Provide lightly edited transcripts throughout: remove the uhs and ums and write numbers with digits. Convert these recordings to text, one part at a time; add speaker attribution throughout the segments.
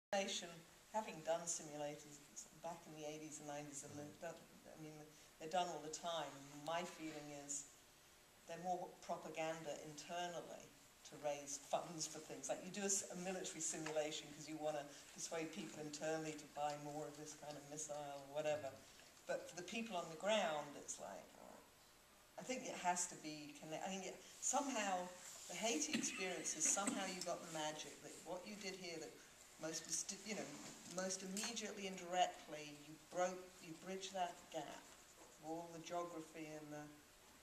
Speaker 1: Simulation, having done simulators back in the 80s and 90s, and they're done all the time. My feeling is they're more propaganda internally to raise funds for things. Like you do a military simulation because you want to persuade people internally to buy more of this kind of missile or whatever. But for the people on the ground, it's like, I think it has to be connected. I think somehow the Haiti experience is somehow you got the magic that what you did here that most immediately and directly you bridge that gap of all the geography and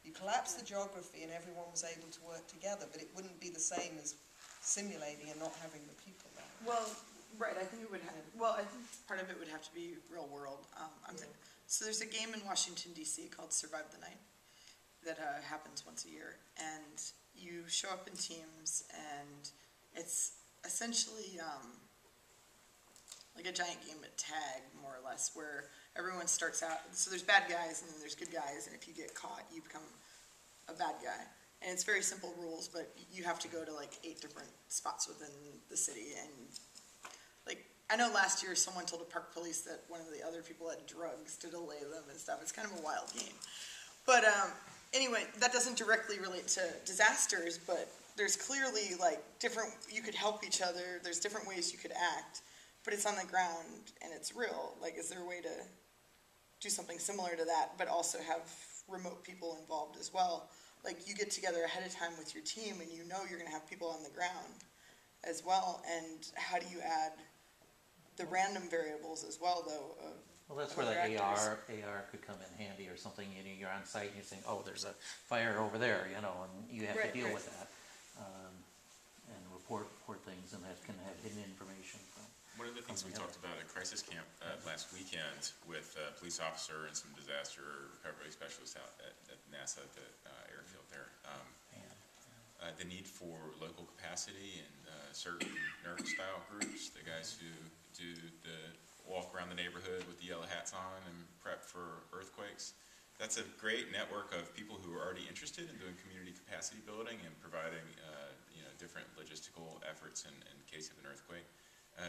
Speaker 1: you collapse the geography and everyone was able to work together, but it wouldn't be the same as simulating and not having the people there.
Speaker 2: Well, right, I think it would have, well, I think part of it would have to be real world. So there's a game in Washington, D.C. called Survive the Night that happens once a year, and you show up in teams, and it's essentially like a giant game of tag, more or less, where everyone starts out, so there's bad guys and then there's good guys, and if you get caught, you become a bad guy. And it's very simple rules, but you have to go to like 8 different spots within the city, and like, I know last year someone told the park police that one of the other people had drugs to delay them and stuff. It's kind of a wild game. But anyway, that doesn't directly relate to disasters, but there's clearly like different, you could help each other, there's different ways you could act, but it's on the ground and it's real. Like, is there a way to do something similar to that, but also have remote people involved as well? Like, you get together ahead of time with your team and you know you're going to have people on the ground as well, and how do you add the random variables as well, though?
Speaker 3: Well, that's where the AR could come in handy or something. You know, you're on site and you're saying, oh, there's a fire over there, you know, and you have to deal with that and report things, and that can have hidden information from.
Speaker 4: One of the things we talked about at Crisis Camp last weekend with a police officer and some disaster recovery specialists out at NASA at the airfield there, the need for local capacity and certain NERC-style groups, the guys who do the walk around the neighborhood with the yellow hats on and prep for earthquakes. That's a great network of people who are already interested in doing community capacity building and providing different logistical efforts in case of an earthquake.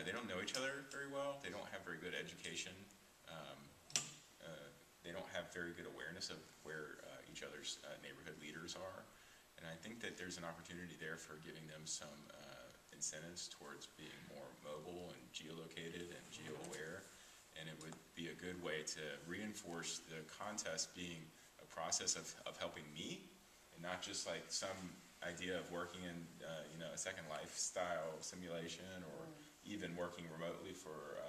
Speaker 4: They don't know each other very well. They don't have very good education. They don't have very good awareness of where each other's neighborhood leaders are. And I think that there's an opportunity there for giving them some incentives towards being more mobile and geolocated and geo-aware. And it would be a good way to reinforce the contest being a process of helping me, and not just like some idea of working in a Second Life style simulation, or even working remotely for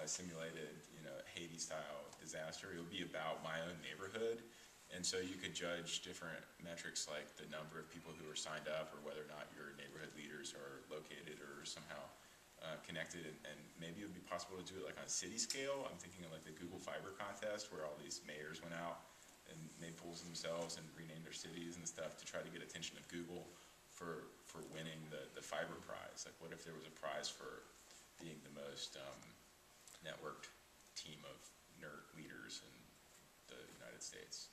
Speaker 4: a simulated Haiti style disaster. It would be about my own neighborhood. And so you could judge different metrics like the number of people who are signed up, or whether or not your neighborhood leaders are located or somehow connected. And maybe it would be possible to do it like on a city scale. I'm thinking of like the Google Fiber contest, where all these mayors went out and made pools themselves and renamed their cities and stuff to try to get attention of Google for winning the fiber prize. Like, what if there was a prize for being the most networked team of NERC leaders in the United States?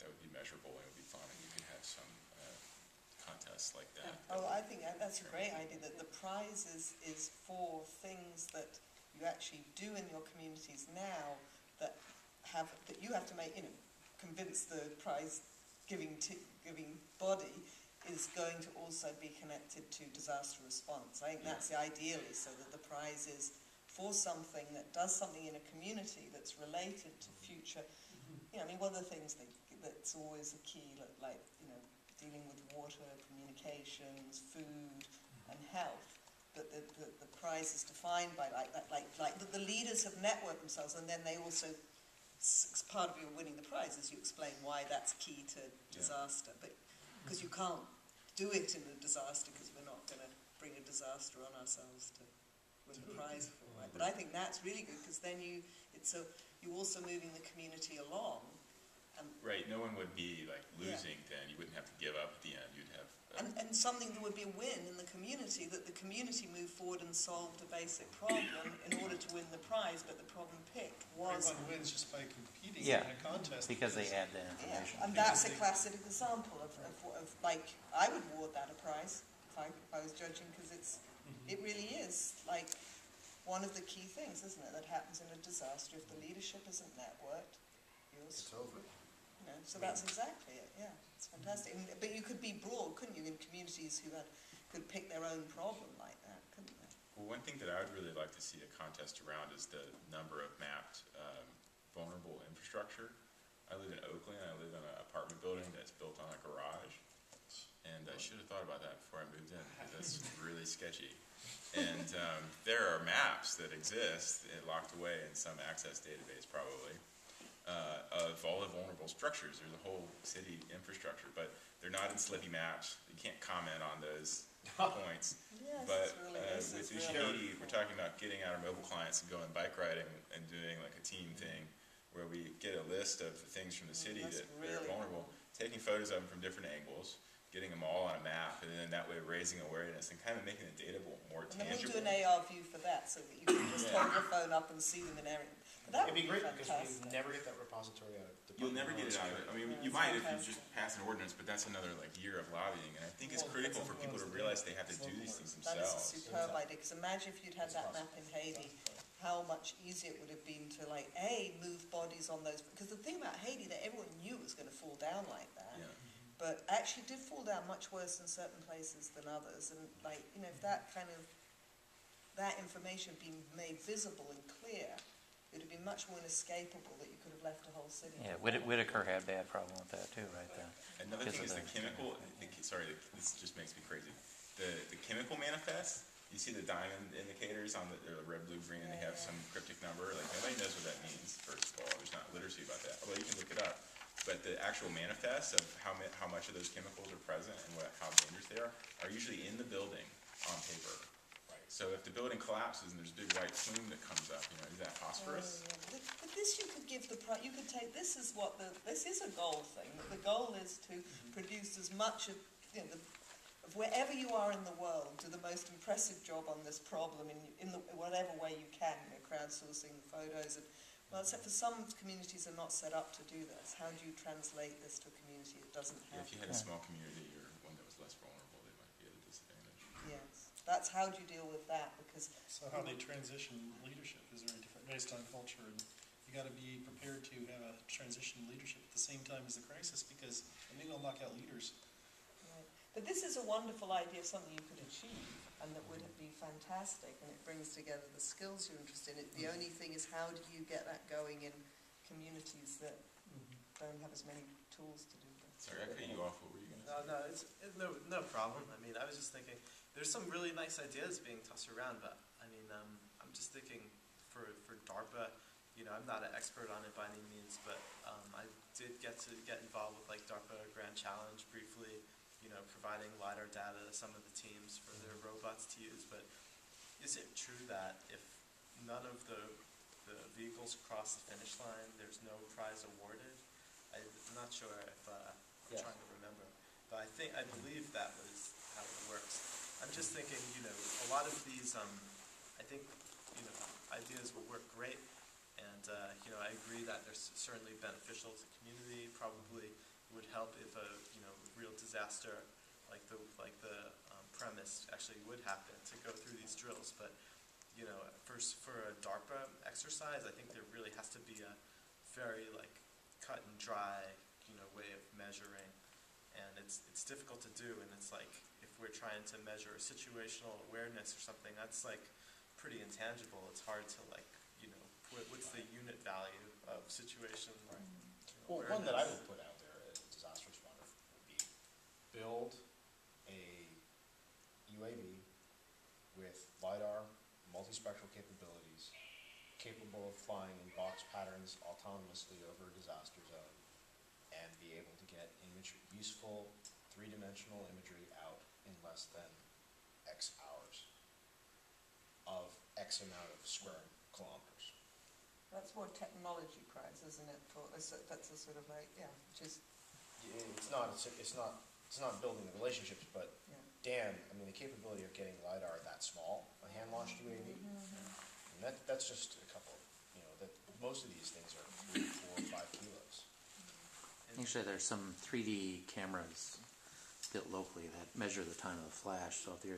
Speaker 4: That would be measurable and it would be fun, and you could have some contests like that.
Speaker 1: Oh, I think that's a great idea, that the prize is for things that you actually do in your communities now that you have to make, convince the prize giving body is going to also be connected to disaster response. I think that's the ideally, so that the prize is for something that does something in a community that's related to future. One of the things that's always a key, like dealing with water, communications, food, and health. But the prize is defined by like the leaders have networked themselves, and then they also, part of your winning the prize is you explain why that's key to disaster. But because you can't do it in a disaster, because we're not going to bring a disaster on ourselves to win the prize for, right? But I think that's really good, because then you're also moving the community along.
Speaker 4: Right, no one would be like losing then. You wouldn't have to give up at the end. You'd have
Speaker 1: and something that would be a win in the community, that the community moved forward and solved a basic problem in order to win the prize, but the problem picked was...
Speaker 5: Everyone wins just by competing in a contest.
Speaker 3: Because they add the information.
Speaker 1: And that's a classic example of like, I would award that a prize if I was judging, because it's It really is, like, one of the key things, isn't it, that happens in a disaster. If the leadership isn't networked,
Speaker 6: It's over.
Speaker 1: you know, so that's exactly it, yeah. It's fantastic. And, but you could be broad, couldn't you, in communities who could pick their own problem like that, couldn't they?
Speaker 4: Well, one thing that I would really like to see a contest around is the number of mapped vulnerable infrastructure. I live in Oakland. I live in an apartment building that's built on a garage. And I should have thought about that before I moved in, because that's really sketchy. And there are maps that exist, locked away in some access database probably, of all the vulnerable structures. There's a whole city infrastructure, but they're not in Slippy maps. You can't comment on those points.
Speaker 1: Yes,
Speaker 4: But
Speaker 1: it's
Speaker 4: with
Speaker 1: really,
Speaker 4: Ushahidi, we're talking about getting our mobile clients and going bike riding and doing like a team thing, where we get a list of the things from the city
Speaker 1: that's
Speaker 4: that
Speaker 1: really
Speaker 4: are vulnerable, taking photos of them from different angles, getting them all on a map, and then that way raising awareness and kind of making the data more
Speaker 1: and then we'll
Speaker 4: tangible.
Speaker 1: do an AR view for that, so that you can just hold your phone up and see them in area. But that
Speaker 6: It'd be great because
Speaker 1: fantastic.
Speaker 6: we never get that repository out of the.
Speaker 4: You'll never get it out of it. I mean,
Speaker 1: Yeah,
Speaker 4: you
Speaker 1: it's
Speaker 4: might if you
Speaker 1: fantastic.
Speaker 4: just pass an ordinance, but that's another like year of lobbying, and I think it's
Speaker 5: Well,
Speaker 4: critical
Speaker 5: that's
Speaker 4: for
Speaker 5: what
Speaker 4: people
Speaker 5: was
Speaker 4: to
Speaker 5: the-
Speaker 4: realize they have to
Speaker 5: it's
Speaker 4: do
Speaker 5: local
Speaker 4: these things
Speaker 1: That is a
Speaker 4: themselves.
Speaker 1: superb idea, because imagine if you'd had that map in Haiti, how much easier it would have been to, like, move bodies on those, because the thing about Haiti, that everyone knew it was going to fall down like that,
Speaker 4: Yeah.
Speaker 1: but actually did fall down much worse in certain places than others, and, like, you know, if that information had been made visible and clear, it would have been much more inescapable that you could have left a whole city.
Speaker 3: Yeah, Whitaker had a bad problem with that too, right there.
Speaker 4: Another thing is
Speaker 3: Because
Speaker 4: the
Speaker 3: of
Speaker 4: chemical. This just makes me crazy. The chemical manifest. You see the diamond indicators on they're red, blue, green, and they have some cryptic number. Like nobody knows what that means. First of all, there's not literacy about that. Although you can look it up. But the actual manifests of how much of those chemicals are present and how dangerous they are usually in the building on paper. So if the building collapses and there's a big white plume that comes up, is that phosphorus?
Speaker 1: Oh, yeah. But this you could give you could take, this is a goal thing. The goal is to produce as much of, of wherever you are in the world, do the most impressive job on this problem in whatever way you can, crowdsourcing photos. Except for some communities are not set up to do this. How do you translate this to a community that doesn't have?
Speaker 4: If you had a small community or one that was less vulnerable, they might be at a disadvantage.
Speaker 1: Yes. That's how do you deal with that, because
Speaker 5: So how they transition leadership is very different based on culture, and you got to be prepared to have a transition leadership at the same time as the crisis, because I think it'll knock out leaders.
Speaker 1: right. But this is a wonderful idea of something you could achieve, and that would be fantastic, and it brings together the skills you're interested in. The only thing is, how do you get that going in communities that don't have as many tools to do that?
Speaker 4: Sorry, I cut you off. What were you going to say?
Speaker 7: No, it's no problem. I mean, I was just thinking, there's some really nice ideas being tossed around, but I mean, I'm just thinking for DARPA, I'm not an expert on it by any means, but I did get involved with like DARPA Grand Challenge briefly, providing LiDAR data to some of the teams for their robots to use. But is it true that if none of the vehicles cross the finish line, there's no prize awarded? I'm not sure if I'm trying to remember, but I believe that was how it works. I'm just thinking, a lot of these, I think, ideas will work great, and I agree that they're certainly beneficial to the community. Probably would help if a real disaster like the premise actually would happen to go through these drills. But first for a DARPA exercise, I think there really has to be a very cut and dry way of measuring, and it's difficult to do. And it's like, if we're trying to measure situational awareness or something, that's pretty intangible. It's hard to what's the unit value of situation
Speaker 6: Well,
Speaker 7: awareness?
Speaker 6: one that I would put out there as a disaster responder would be build a UAV with LiDAR, multispectral capabilities, capable of flying in box patterns autonomously over a disaster zone, and be able to get useful three-dimensional imagery out in less than X hours of X amount of square kilometers.
Speaker 1: That's more technology prize, isn't it? That's a sort of which is
Speaker 6: It's not building the relationships, but Dan, I mean, the capability of getting LiDAR that small, a hand-launched UAV, and that's just a couple. Most of these things are 3, 4, 5 kilos.
Speaker 3: Usually there's some 3D cameras built locally that measure the time of the flash, so if you're